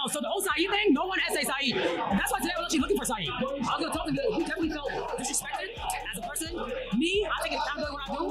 So the whole Saeed thing, no one has say Saeed. That's why today I was actually looking for Saeed. I was gonna talk to him. He definitely felt disrespected as a person. Me, I think accountability what I do.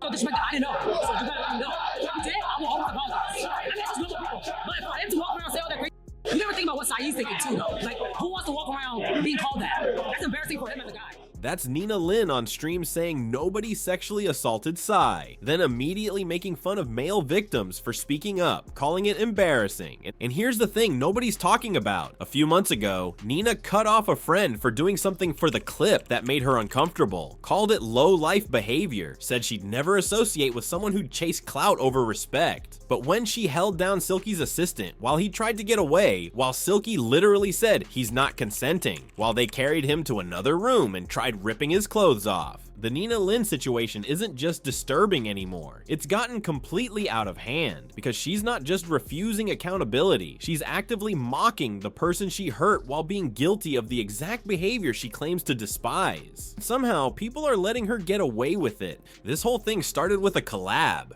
Felt disrespected. I didn't know. So you gotta let me know. If you did, I will always apologize. I mean, it's just normal people. But for him to walk around and say all that crazy, you never think about what Saeed's thinking too, though. Like, who wants to walk around being called that? That's embarrassing for him as a guy. That's Nina Lynn on stream saying nobody sexually assaulted Sai, then immediately making fun of male victims for speaking up, calling it embarrassing. And here's the thing nobody's talking about. A few months ago, Nina cut off a friend for doing something for the clip that made her uncomfortable, called it low-life behavior, said she'd never associate with someone who'd chase clout over respect. But when she held down Silky's assistant while he tried to get away, while Silky literally said he's not consenting, while they carried him to another room and tried ripping his clothes off. The Nina Lynn situation isn't just disturbing anymore, it's gotten completely out of hand, because she's not just refusing accountability, she's actively mocking the person she hurt while being guilty of the exact behavior she claims to despise. Somehow, people are letting her get away with it. This whole thing started with a collab.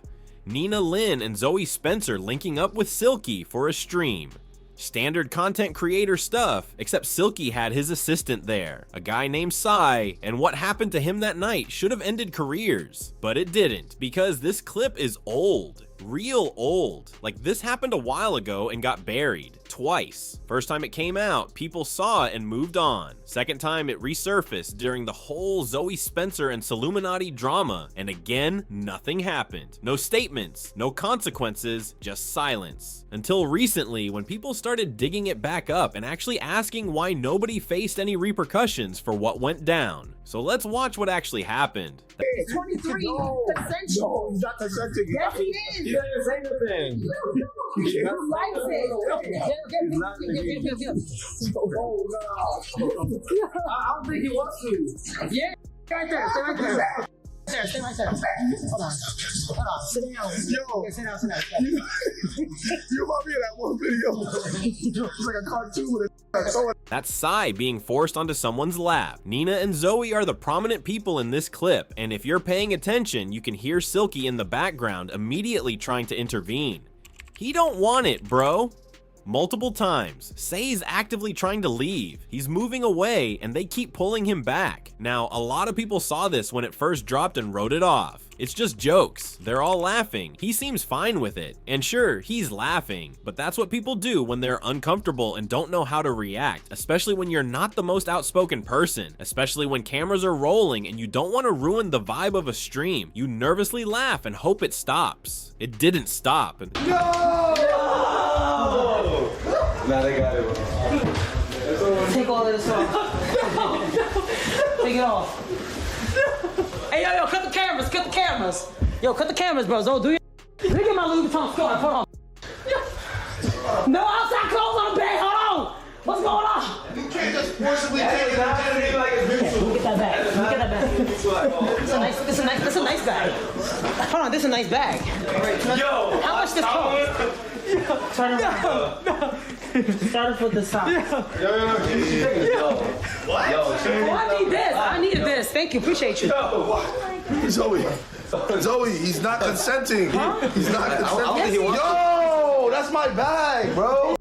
Nina Lynn and Zoe Spencer linking up with Silky for a stream. Standard content creator stuff, except Silky had his assistant there, a guy named Sai, and what happened to him that night should have ended careers. But it didn't, because this clip is old. Real old. Like, this happened a while ago and got buried. Twice. First time it came out, people saw it and moved on. Second time it resurfaced during the whole Zoe Spencer and Silluminati drama, and again, nothing happened. No statements, no consequences, just silence. Until recently, when people started digging it back up and actually asking why nobody faced any repercussions for what went down. So let's watch what actually happened. 23, consensual. No, he's not consenting. Yes, he is. He didn't say anything. He likes it. Oh, no. I don't think he wants to. Yeah, right there. Stay right there. Stay right there. Hold on. Sit down. Yo, Okay, sit down. Sit down. you remind me of that one video. It's like a cartoon with a That's Sai being forced onto someone's lap. Nina and Zoe are the prominent people in this clip, and if you're paying attention, you can hear Silky in the background immediately trying to intervene. He don't want it, bro. Multiple times. Say's actively trying to leave. He's moving away, and they keep pulling him back. Now, a lot of people saw this when it first dropped and wrote it off. It's just jokes. They're all laughing. He seems fine with it. And sure, he's laughing, but that's what people do when they're uncomfortable and don't know how to react, especially when you're not the most outspoken person, especially when cameras are rolling and you don't want to ruin the vibe of a stream. You nervously laugh and hope it stops. It didn't stop. No! Now they got it. Take all of this off. Take it off. Hey, yo, cut the cameras. Cut the cameras. Yo, cut the cameras, bro. Don't do your. Look at my Louis Vuitton store. Hold on. No outside clothes on the bed. Hold on. What's going on? You can't just forcibly take it out and be like it's Okay, let me get that bag. Let me get that bag. This is a nice bag. Hold on, this is a nice bag. Yo! How much this cost? Turn around. No. Start with the top. What? Oh, I need this. I needed this. Thank you. Appreciate you. Zoe, he's not consenting. Huh? He's not consenting. Yes, he is. Yo, that's my bag, bro.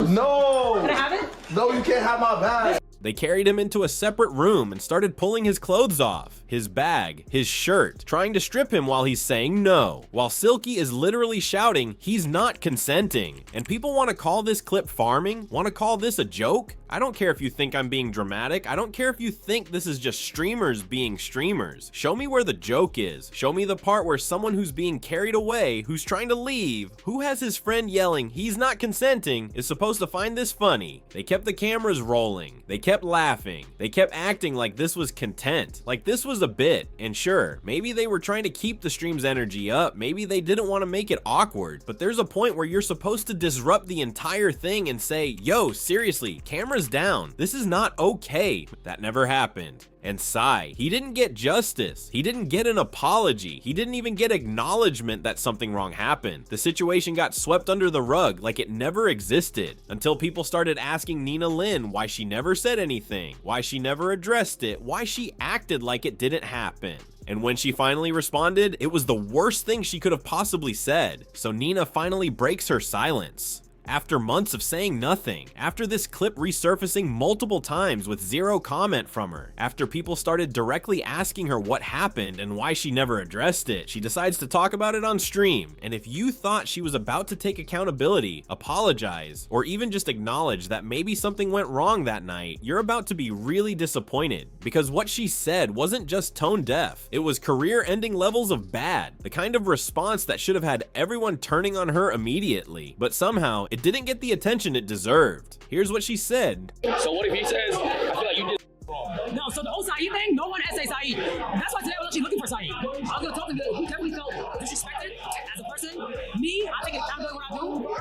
No. Can I have it? No, you can't have my bag. They carried him into a separate room and started pulling his clothes off, his bag, his shirt, trying to strip him while he's saying no, while Silky is literally shouting he's not consenting. And people want to call this clip farming? Want to call this a joke? I don't care if you think I'm being dramatic. I don't care if you think this is just streamers being streamers. Show me where the joke is. Show me the part where someone who's being carried away, who's trying to leave, who has his friend yelling he's not consenting, is supposed to find this funny. They kept the cameras rolling. They kept laughing. They kept acting like this was content, like this was a bit. And sure, maybe they were trying to keep the stream's energy up. Maybe they didn't want to make it awkward, but there's a point where you're supposed to disrupt the entire thing and say, yo, seriously, cameras down. This is not okay. That never happened. And Sai, he didn't get justice. He didn't get an apology. He didn't even get acknowledgement that something wrong happened. The situation got swept under the rug like it never existed, until people started asking Nina Lynn why she never said anything, why she never addressed it, why she acted like it didn't happen. And when she finally responded, it was the worst thing she could have possibly said. So Nina finally breaks her silence. After months of saying nothing, after this clip resurfacing multiple times with zero comment from her, after people started directly asking her what happened and why she never addressed it, she decides to talk about it on stream. And if you thought she was about to take accountability, apologize, or even just acknowledge that maybe something went wrong that night, you're about to be really disappointed, because what she said wasn't just tone deaf, it was career-ending levels of bad, the kind of response that should have had everyone turning on her immediately, but somehow it didn't get the attention it deserved. Here's what she said. So what if he says, I feel like you did wrong? No, so the whole Saeed thing, no one essay Saeed. That's why today I was actually looking for Saeed. I was gonna talk to him, he definitely felt disrespected as a person. Me, I take accountability when I do.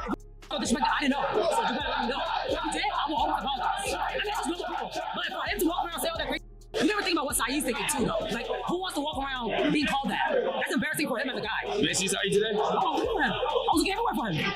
So disrespected, I didn't know. So you gotta let me know. Today, I will always apologize. And that's just normal people. But if I him to walk around and say all that crazy, you never think about what Saeed's thinking too, though. Like, who wants to walk around being called that? That's embarrassing for him as a guy. You didn't see Saeed today? Oh, look at him. I was looking everywhere for him.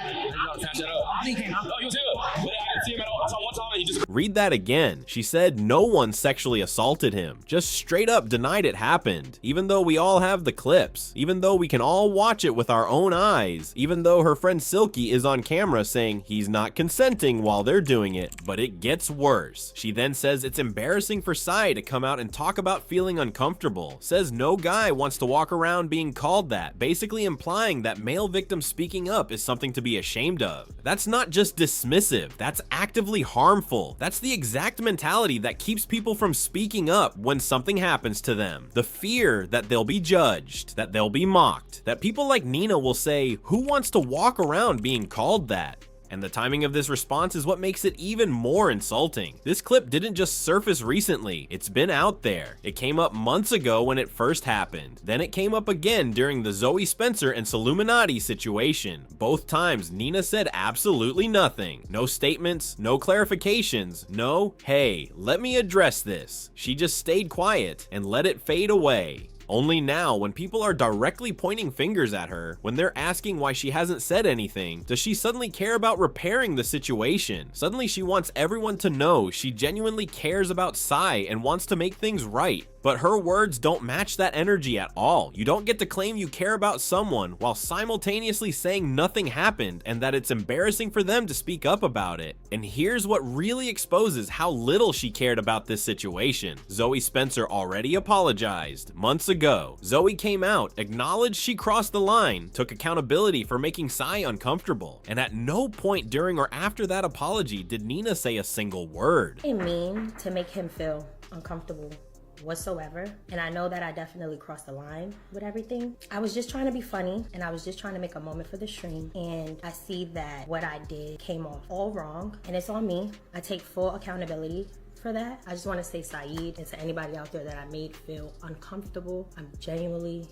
Catch that up. I think he came out. No, you was here. But I didn't see him at all. I saw one time and he just... Read that again. She said no one sexually assaulted him, just straight up denied it happened, even though we all have the clips, even though we can all watch it with our own eyes, even though her friend Silky is on camera saying he's not consenting while they're doing it. But it gets worse. She then says it's embarrassing for Sai to come out and talk about feeling uncomfortable, says no guy wants to walk around being called that, basically implying that male victims speaking up is something to be ashamed of. That's not just dismissive, that's actively harmful. That's the exact mentality that keeps people from speaking up when something happens to them. The fear that they'll be judged, that they'll be mocked, that people like Nina will say, who wants to walk around being called that? And the timing of this response is what makes it even more insulting. This clip didn't just surface recently, it's been out there. It came up months ago when it first happened. Then it came up again during the Zoe Spencer and Silluminati situation. Both times, Nina said absolutely nothing. No statements, no clarifications, no, hey, let me address this. She just stayed quiet and let it fade away. Only now, when people are directly pointing fingers at her, when they're asking why she hasn't said anything, does she suddenly care about repairing the situation? Suddenly she wants everyone to know she genuinely cares about Sai and wants to make things right. But her words don't match that energy at all. You don't get to claim you care about someone while simultaneously saying nothing happened and that it's embarrassing for them to speak up about it. And here's what really exposes how little she cared about this situation. Zoe Spencer already apologized months ago. Zoe came out, acknowledged she crossed the line, took accountability for making Sai uncomfortable, and at no point during or after that apology did Nina say a single word. I mean to make him feel uncomfortable whatsoever, and I know that I definitely crossed the line with everything. I was just trying to be funny and I was just trying to make a moment for the stream, and I see that what I did came off all wrong and it's on me. I take full accountability for that. I just want to say, Saeed, and to anybody out there that I made feel uncomfortable, I'm genuinely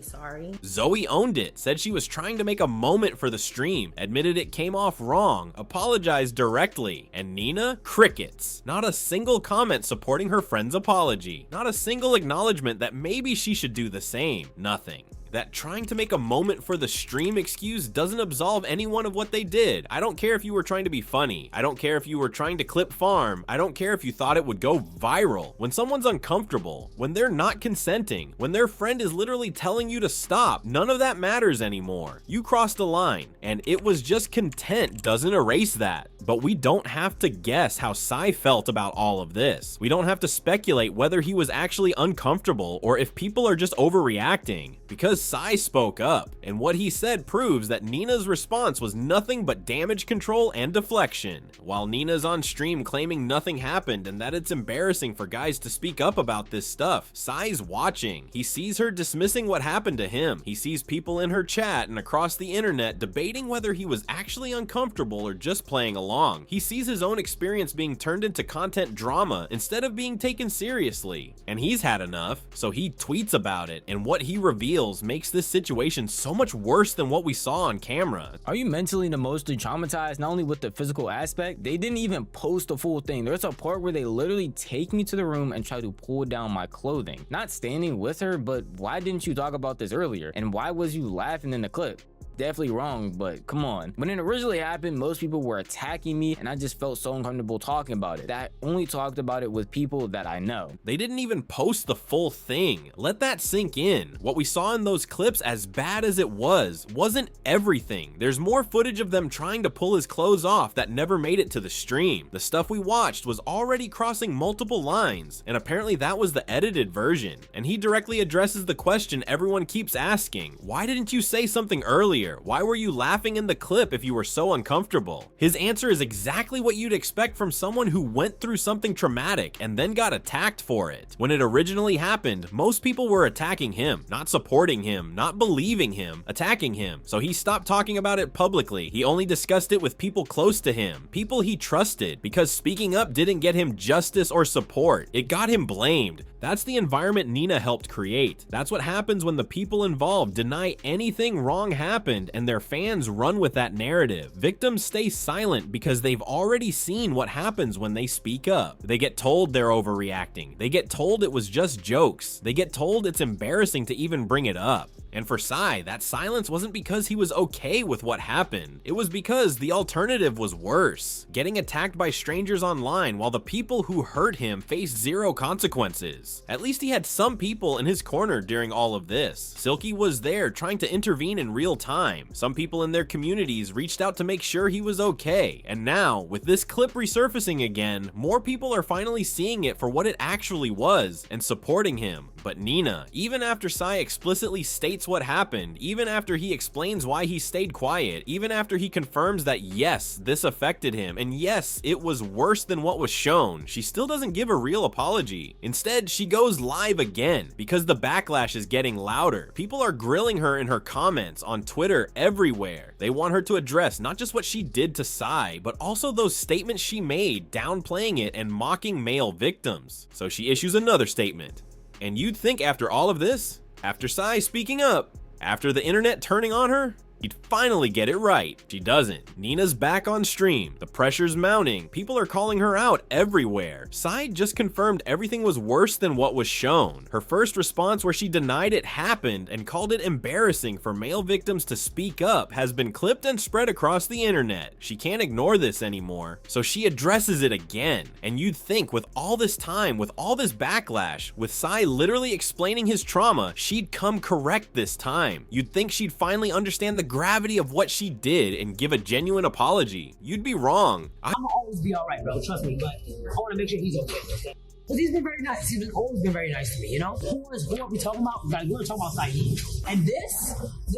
sorry. Zoe owned it, said she was trying to make a moment for the stream, admitted it came off wrong, apologized directly, and Nina? Crickets. Not a single comment supporting her friend's apology. Not a single acknowledgement that maybe she should do the same. Nothing. That trying to make a moment for the stream excuse doesn't absolve anyone of what they did. I don't care if you were trying to be funny. I don't care if you were trying to clip farm. I don't care if you thought it would go viral. When someone's uncomfortable, when they're not consenting, when their friend is literally telling you to stop, none of that matters anymore. You crossed a line, and it was just content doesn't erase that. But we don't have to guess how Sai felt about all of this. We don't have to speculate whether he was actually uncomfortable or if people are just overreacting. Because Sai spoke up, and what he said proves that Nina's response was nothing but damage control and deflection. While Nina's on stream claiming nothing happened and that it's embarrassing for guys to speak up about this stuff, Sai's watching. He sees her dismissing what happened to him. He sees people in her chat and across the internet debating whether he was actually uncomfortable or just playing along. He sees his own experience being turned into content drama instead of being taken seriously. And he's had enough, so he tweets about it, and what he reveals makes this situation so much worse than what we saw on camera. Are you mentally and emotionally traumatized, not only with the physical aspect? They didn't even post the full thing. There's a part where they literally take me to the room and try to pull down my clothing. Not standing with her, but why didn't you talk about this earlier? And why was you laughing in the clip? definitely wrong, but come on. When it originally happened, most people were attacking me and I just felt so uncomfortable talking about it. I only talked about it with people that I know. They didn't even post the full thing. Let that sink in. What we saw in those clips, as bad as it wasn't everything. There's more footage of them trying to pull his clothes off that never made it to the stream. The stuff we watched was already crossing multiple lines, and apparently that was the edited version. And he directly addresses the question everyone keeps asking. Why didn't you say something earlier? Why were you laughing in the clip if you were so uncomfortable? His answer is exactly what you'd expect from someone who went through something traumatic and then got attacked for it. When it originally happened, most people were attacking him, not supporting him, not believing him, attacking him. So he stopped talking about it publicly. He only discussed it with people close to him, people he trusted, because speaking up didn't get him justice or support. It got him blamed. That's the environment Nina helped create. That's what happens when the people involved deny anything wrong happened and their fans run with that narrative. Victims stay silent because they've already seen what happens when they speak up. They get told they're overreacting. They get told it was just jokes. They get told it's embarrassing to even bring it up. And for Sai, that silence wasn't because he was okay with what happened. It was because the alternative was worse. Getting attacked by strangers online while the people who hurt him faced zero consequences. At least he had some people in his corner during all of this. Silky was there trying to intervene in real time. Some people in their communities reached out to make sure he was okay. And now, with this clip resurfacing again, more people are finally seeing it for what it actually was and supporting him. But Nina, even after Sai explicitly states what happened, even after he explains why he stayed quiet, even after he confirms that yes, this affected him, and yes, it was worse than what was shown, she still doesn't give a real apology. Instead, she goes live again because the backlash is getting louder. People are grilling her in her comments on Twitter everywhere. They want her to address not just what she did to Sai, but also those statements she made, downplaying it and mocking male victims. So she issues another statement. And you'd think after all of this, after Sai speaking up, after the internet turning on her, he'd finally get it right. She doesn't. Nina's back on stream. The pressure's mounting. People are calling her out everywhere. Sai just confirmed everything was worse than what was shown. Her first response, where she denied it happened and called it embarrassing for male victims to speak up, has been clipped and spread across the internet. She can't ignore this anymore, so she addresses it again. And you'd think with all this time, with all this backlash, with Sai literally explaining his trauma, she'd come correct this time. You'd think she'd finally understand the gravity of what she did and give a genuine apology. You'd be wrong. I'm gonna always be alright, bro. Trust me, but I wanna make sure he's okay. Because he's been very nice. He's always been very nice to me, you know? Who are we talking about? Like, we're talking about Saeed. And this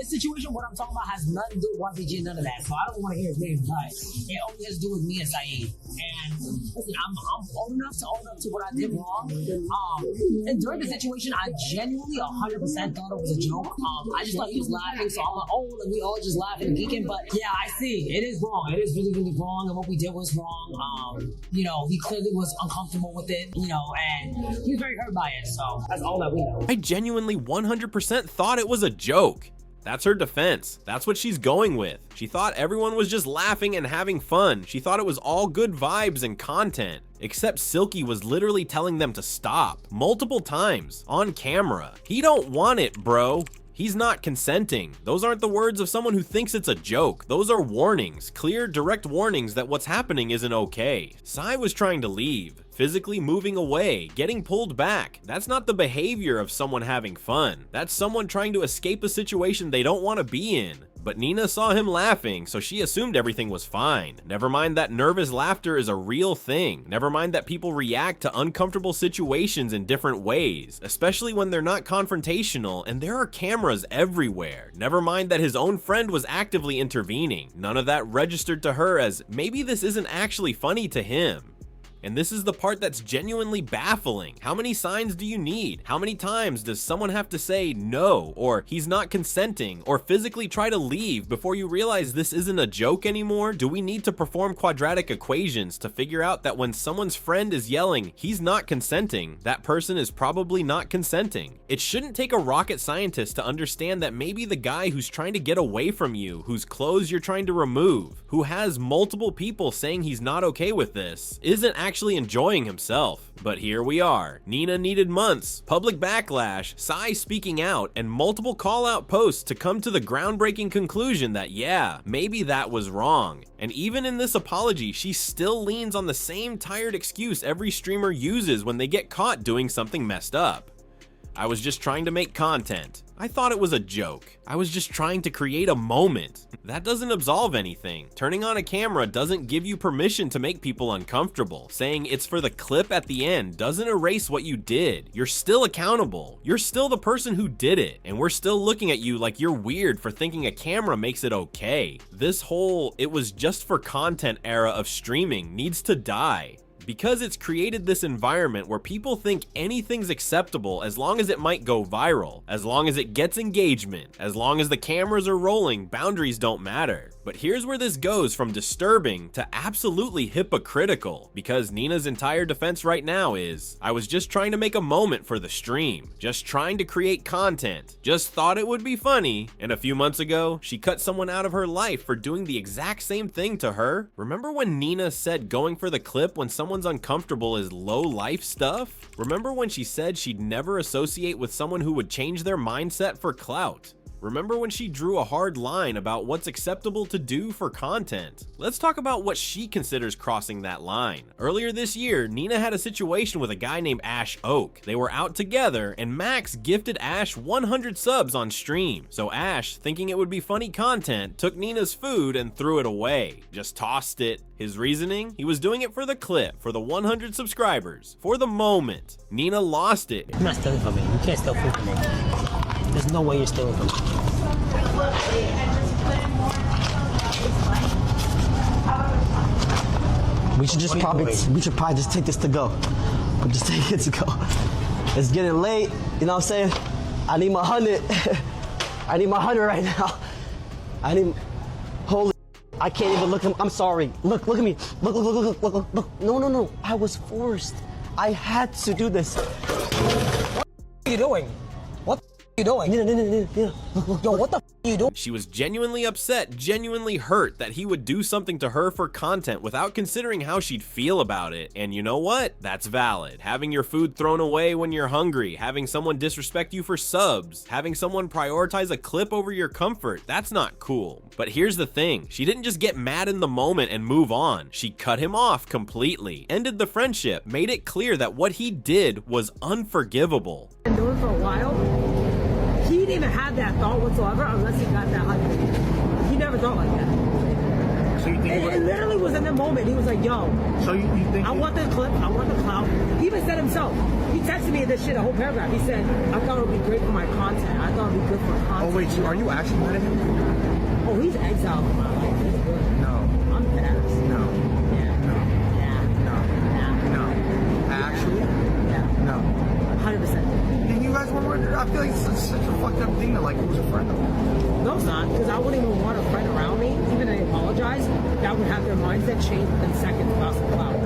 situation, what I'm talking about, has nothing to do with YPG, none of that. So I don't want to hear his name, but it only has to do with me and Saeed. And listen, I'm old enough to own up to what I did wrong. And during the situation, I genuinely 100% thought it was a joke. I just thought he was laughing, so I'm like, oh, and we all just laughing and geeking. But yeah, I see. It is wrong. It is really, really wrong. And what we did was wrong. You know, he clearly was uncomfortable with it, you know, and he was very hurt by it, so that's all that we know. I genuinely 100% thought it was a joke. That's her defense. That's what she's going with. She thought everyone was just laughing and having fun. She thought it was all good vibes and content. Except Silky was literally telling them to stop multiple times on camera. He don't want it, bro. He's not consenting. Those aren't the words of someone who thinks it's a joke. Those are warnings, clear, direct warnings that what's happening isn't okay. Sai was trying to leave, physically moving away, getting pulled back. That's not the behavior of someone having fun. That's someone trying to escape a situation they don't want to be in. But Nina saw him laughing, so she assumed everything was fine. Never mind that nervous laughter is a real thing. Never mind that people react to uncomfortable situations in different ways, especially when they're not confrontational and there are cameras everywhere. Never mind that his own friend was actively intervening. None of that registered to her as maybe this isn't actually funny to him. And this is the part that's genuinely baffling. How many signs do you need? How many times does someone have to say no, or he's not consenting, or physically try to leave before you realize this isn't a joke anymore? Do we need to perform quadratic equations to figure out that when someone's friend is yelling, he's not consenting, that person is probably not consenting? It shouldn't take a rocket scientist to understand that maybe the guy who's trying to get away from you, whose clothes you're trying to remove, who has multiple people saying he's not okay with this, isn't actually actually enjoying himself. But here we are. Nina needed months, public backlash, Sai speaking out, and multiple call-out posts to come to the groundbreaking conclusion that yeah, maybe that was wrong. And even in this apology, she still leans on the same tired excuse every streamer uses when they get caught doing something messed up. I was just trying to make content. I thought it was a joke. I was just trying to create a moment. That doesn't absolve anything. Turning on a camera doesn't give you permission to make people uncomfortable. Saying it's for the clip at the end doesn't erase what you did. You're still accountable. You're still the person who did it. And we're still looking at you like you're weird for thinking a camera makes it okay. This whole "it was just for content" era of streaming needs to die. Because it's created this environment where people think anything's acceptable as long as it might go viral, as long as it gets engagement, as long as the cameras are rolling, boundaries don't matter. But here's where this goes from disturbing to absolutely hypocritical, because Nina's entire defense right now is, I was just trying to make a moment for the stream, just trying to create content, just thought it would be funny, and a few months ago, she cut someone out of her life for doing the exact same thing to her. Remember when Nina said going for the clip when someone's uncomfortable is low life stuff? Remember when she said she'd never associate with someone who would change their mindset for clout? Remember when she drew a hard line about what's acceptable to do for content? Let's talk about what she considers crossing that line. Earlier this year, Nina had a situation with a guy named Ash Oak. They were out together and Max gifted Ash 100 subs on stream. So Ash, thinking it would be funny content, took Nina's food and threw it away. Just tossed it. His reasoning? He was doing it for the clip, for the 100 subscribers, for the moment. Nina lost it. You're not stealing from me. You can't steal food from me. There's no way you're stealing from me. We should probably just take this to go. We'll just take it to go. It's getting late, you know what I'm saying? I need my 100. I need my 100 right now. Holy, I can't even look. I'm sorry. Look at me. Look. No. I was forced. I had to do this. What are you doing? You doing? Nina. Yo, what the f are you doing? She was genuinely upset, genuinely hurt that he would do something to her for content without considering how she'd feel about it. And you know what? That's valid. Having your food thrown away when you're hungry, having someone disrespect you for subs, having someone prioritize a clip over your comfort, that's not cool. But here's the thing, she didn't just get mad in the moment and move on. She cut him off completely, ended the friendship, made it clear that what he did was unforgivable. Been doing for a while. He didn't even have that thought whatsoever unless he got that 100. He never thought like that. So you think it literally was in the moment. He was like, yo, so you think I want the clip, I want the clout. He even said himself. He texted me this shit, a whole paragraph. He said, I thought it would be great for my content. I thought it would be good for content. Oh wait, so are you actually mad at him? Oh, he's exiled from my life. He's good. No. I'm dead ass. No. Yeah. No. Yeah. No. Actually? Yeah. No. 100%. And you guys were, I feel like it's such a fucked up thing to like lose a friend of. No, it's not, because I wouldn't even want a friend around me, even if they apologize, that would have their mindset change within seconds about some clout.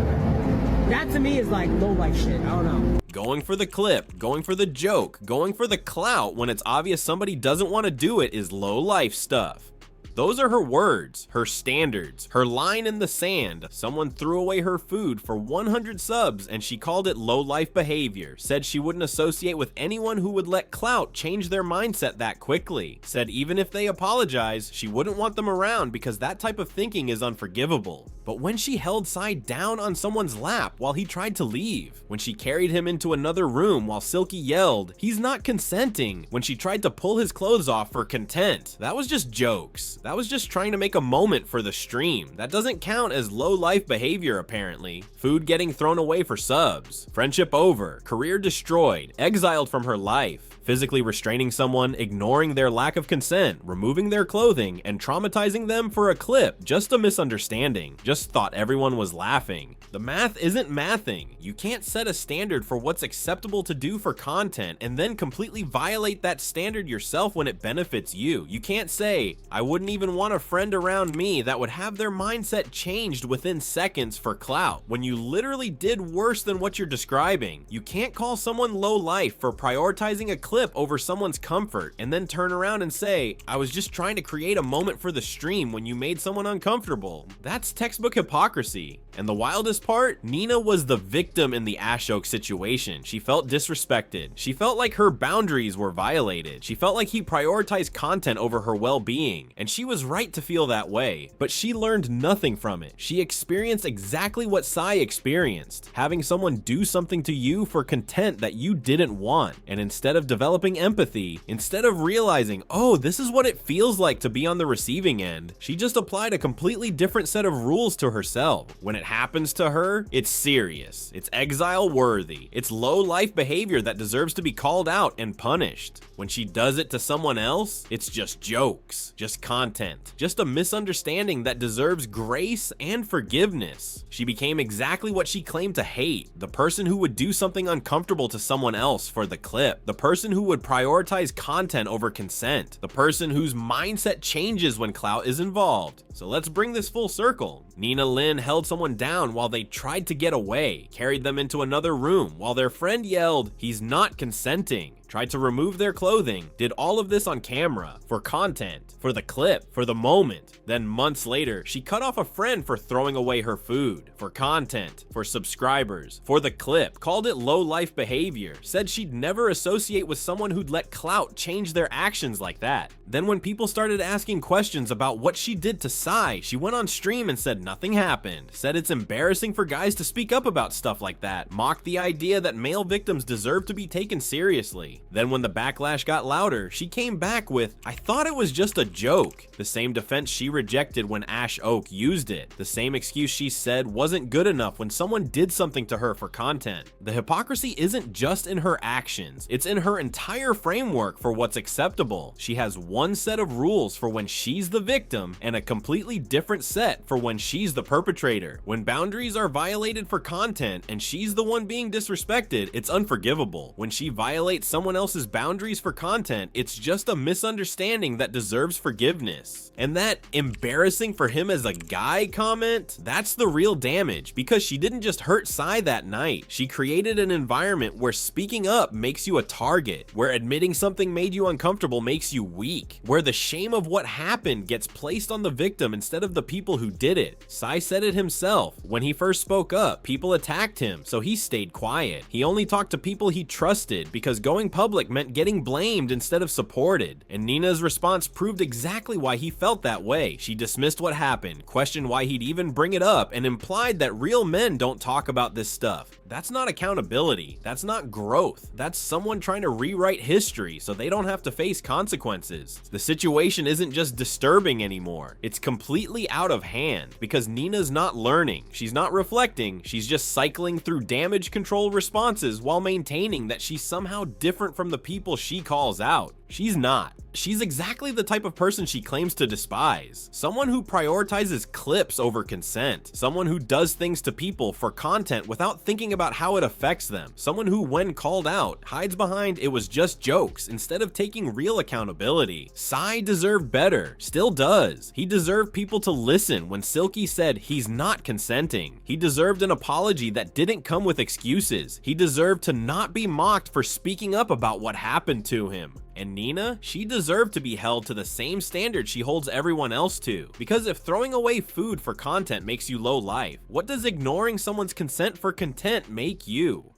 That to me is like low life shit. I don't know. Going for the clip, going for the joke, going for the clout when it's obvious somebody doesn't want to do it is low life stuff. Those are her words, her standards, her line in the sand. Someone threw away her food for 100 subs and she called it low-life behavior. Said she wouldn't associate with anyone who would let clout change their mindset that quickly. Said even if they apologize, she wouldn't want them around because that type of thinking is unforgivable. But when she held Sai down on someone's lap while he tried to leave, when she carried him into another room while Silky yelled, he's not consenting, when she tried to pull his clothes off for content, that was just jokes. That was just trying to make a moment for the stream. That doesn't count as low-life behavior apparently. Food getting thrown away for subs, friendship over, career destroyed, exiled from her life. Physically restraining someone, ignoring their lack of consent, removing their clothing, and traumatizing them for a clip. Just a misunderstanding. Just thought everyone was laughing. The math isn't mathing. You can't set a standard for what's acceptable to do for content and then completely violate that standard yourself when it benefits you. You can't say, I wouldn't even want a friend around me that would have their mindset changed within seconds for clout, when you literally did worse than what you're describing. You can't call someone low life for prioritizing a clip clip over someone's comfort and then turn around and say, I was just trying to create a moment for the stream when you made someone uncomfortable. That's textbook hypocrisy. And the wildest part, Nina was the victim in the Ashok situation. She felt disrespected. She felt like her boundaries were violated. She felt like he prioritized content over her well-being. And she was right to feel that way. But she learned nothing from it. She experienced exactly what Sai experienced. Having someone do something to you for content that you didn't want. And instead of developing empathy, instead of realizing, oh, this is what it feels like to be on the receiving end, she just applied a completely different set of rules to herself. When it happens to her, it's serious. It's exile worthy. It's low life behavior that deserves to be called out and punished. When she does it to someone else, it's just jokes, just content, just a misunderstanding that deserves grace and forgiveness. She became exactly what she claimed to hate, the person who would do something uncomfortable to someone else for the clip, the person who would prioritize content over consent, the person whose mindset changes when clout is involved. So let's bring this full circle. Nina Lynn held someone down while they tried to get away, carried them into another room while their friend yelled, "He's not consenting," tried to remove their clothing, did all of this on camera, for content, for the clip, for the moment. Then months later, she cut off a friend for throwing away her food, for content, for subscribers, for the clip, called it low life behavior, said she'd never associate with someone who'd let clout change their actions like that. Then when people started asking questions about what she did to Sai, she went on stream and said nothing happened, said it's embarrassing for guys to speak up about stuff like that, mocked the idea that male victims deserve to be taken seriously. Then when the backlash got louder, she came back with, "I thought it was just a joke," the same defense she rejected when Ash Oak used it, the same excuse she said wasn't good enough when someone did something to her for content. The hypocrisy isn't just in her actions, it's in her entire framework for what's acceptable. She has one set of rules for when she's the victim and a completely different set for when she's the perpetrator. When boundaries are violated for content and she's the one being disrespected, it's unforgivable. When she violates someone else's boundaries for content, it's just a misunderstanding that deserves forgiveness. And that "embarrassing for him as a guy" comment, that's the real damage, because she didn't just hurt Sai that night. She created an environment where speaking up makes you a target, where admitting something made you uncomfortable makes you weak, where the shame of what happened gets placed on the victim instead of the people who did it. Sai said it himself. When he first spoke up, people attacked him, so he stayed quiet. He only talked to people he trusted because going public meant getting blamed instead of supported. And Nina's response proved exactly why he felt that way. She dismissed what happened, questioned why he'd even bring it up, and implied that real men don't talk about this stuff. That's not accountability. That's not growth. That's someone trying to rewrite history so they don't have to face consequences. The situation isn't just disturbing anymore. It's completely out of hand because Nina's not learning. She's not reflecting. She's just cycling through damage control responses while maintaining that she's somehow different from the people she calls out. She's not. She's exactly the type of person she claims to despise. Someone who prioritizes clips over consent. Someone who does things to people for content without thinking about how it affects them. Someone who, when called out, hides behind "it was just jokes" instead of taking real accountability. Sai deserved better. Still does. He deserved people to listen when Silky said he's not consenting. He deserved an apology that didn't come with excuses. He deserved to not be mocked for speaking up about what happened to him. And Nina, she deserved to be held to the same standard she holds everyone else to. Because if throwing away food for content makes you low life, what does ignoring someone's consent for content make you?